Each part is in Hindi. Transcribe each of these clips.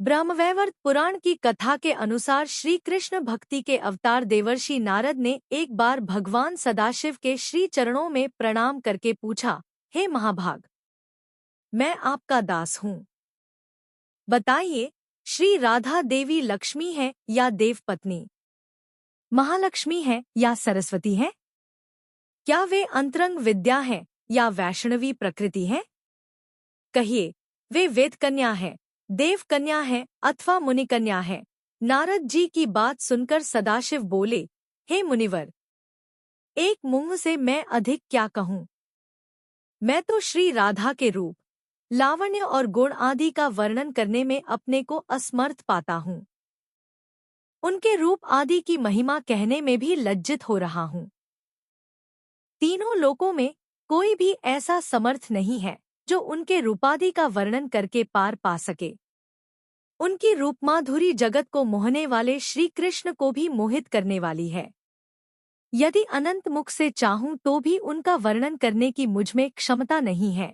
ब्रह्मवैवर्त पुराण की कथा के अनुसार श्री कृष्ण भक्ति के अवतार देवर्षि नारद ने एक बार भगवान सदाशिव के श्री चरणों में प्रणाम करके पूछा, हे महाभाग, मैं आपका दास हूँ। बताइए, श्री राधा देवी लक्ष्मी है या देवपत्नी, महालक्ष्मी है या सरस्वती है? क्या वे अंतरंग विद्या है या वैष्णवी प्रकृति है? कहिए, वे वेद कन्या है, देव कन्या है अथवा मुनि कन्या है? नारद जी की बात सुनकर सदाशिव बोले, हे मुनिवर, एक मुंह से मैं अधिक क्या कहूँ। मैं तो श्री राधा के रूप, लावण्य और गुण आदि का वर्णन करने में अपने को असमर्थ पाता हूँ। उनके रूप आदि की महिमा कहने में भी लज्जित हो रहा हूँ। तीनों लोकों में कोई भी ऐसा समर्थ नहीं है जो उनके रूपादि का वर्णन करके पार पा सके। उनकी रूपमाधुरी जगत को मोहने वाले श्री कृष्ण को भी मोहित करने वाली है। यदि अनंत मुख से चाहूं तो भी उनका वर्णन करने की मुझमें क्षमता नहीं है।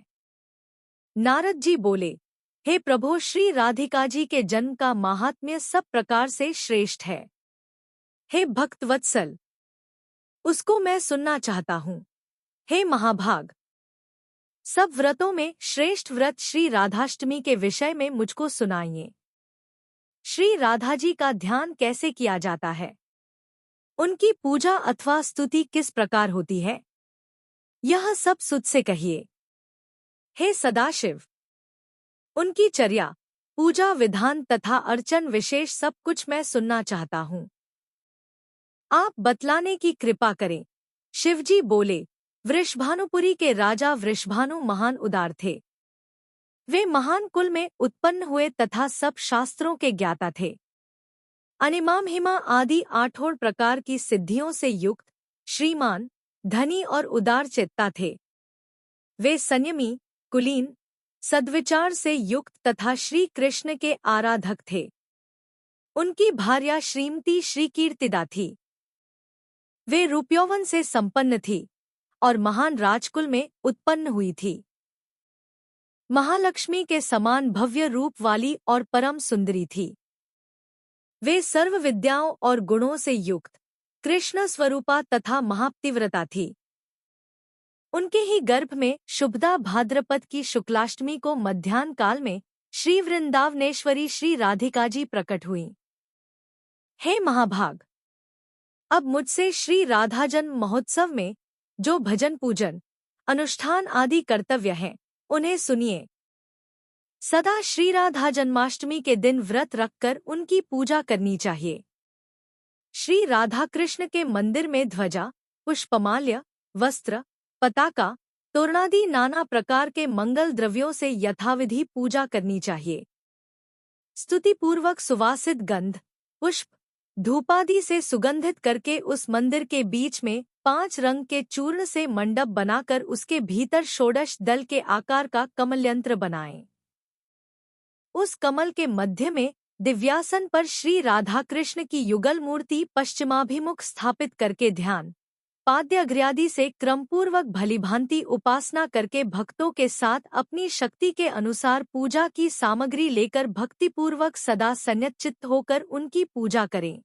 नारद जी बोले, हे प्रभो, श्री राधिका जी के जन्म का माहात्म्य सब प्रकार से श्रेष्ठ है। हे भक्तवत्सल, उसको मैं सुनना चाहता हूँ। हे महाभाग, सब व्रतों में श्रेष्ठ व्रत श्री राधाष्टमी के विषय में मुझको सुनाइए। श्री राधा जी का ध्यान कैसे किया जाता है? उनकी पूजा अथवा स्तुति किस प्रकार होती है? यह सब सुध से कहिए। हे सदाशिव, उनकी चर्या, पूजा विधान तथा अर्चन विशेष सब कुछ मैं सुनना चाहता हूँ। आप बतलाने की कृपा करें। शिवजी बोले, वृषभानुपुरी के राजा वृषभानु महान उदार थे। वे महान कुल में उत्पन्न हुए तथा सब शास्त्रों के ज्ञाता थे। अनिमाम हिमा आदि 8 प्रकार की सिद्धियों से युक्त, श्रीमान, धनी और उदार चित्ता थे। वे संयमी, कुलीन, सद्विचार से युक्त तथा श्री कृष्ण के आराधक थे। उनकी भार्या श्रीमती श्री कीर्तिदा थी। वे रूपयौवन से संपन्न थी और महान राजकुल में उत्पन्न हुई थी। महालक्ष्मी के समान भव्य रूप वाली और परम सुंदरी थी। वे सर्व विद्याओं और गुणों से युक्त, कृष्ण स्वरूपा तथा महापतिव्रता थी। उनके ही गर्भ में शुभदा भाद्रपद की शुक्लाष्टमी को मध्याह्न काल में श्री वृंदावनेश्वरी श्री राधिका जी प्रकट हुई। हे महाभाग, अब मुझसे श्री राधा जन्म महोत्सव में जो भजन पूजन, अनुष्ठान आदि कर्तव्य हैं, उन्हें सुनिए। सदा श्री राधा जन्माष्टमी के दिन व्रत रखकर उनकी पूजा करनी चाहिए। श्री राधा कृष्ण के मंदिर में ध्वजा, पुष्पमाल्य, वस्त्र, पताका, तोरणादि नाना प्रकार के मंगल द्रव्यों से यथाविधि पूजा करनी चाहिए। स्तुतिपूर्वक सुवासित गंध, पुष्प, धूपादि से सुगंधित करके उस मंदिर के बीच में 5 रंग के चूर्ण से मंडप बनाकर उसके भीतर षोडश दल के आकार का कमलयंत्र बनाएं। उस कमल के मध्य में दिव्यासन पर श्री राधा कृष्ण की युगल मूर्ति पश्चिमाभिमुख स्थापित करके ध्यान, पाद्याग्र्यादि से क्रमपूर्वक भलीभांति उपासना करके भक्तों के साथ अपनी शक्ति के अनुसार पूजा की सामग्री लेकर भक्तिपूर्वक सदा संयतचित्त होकर उनकी पूजा करें।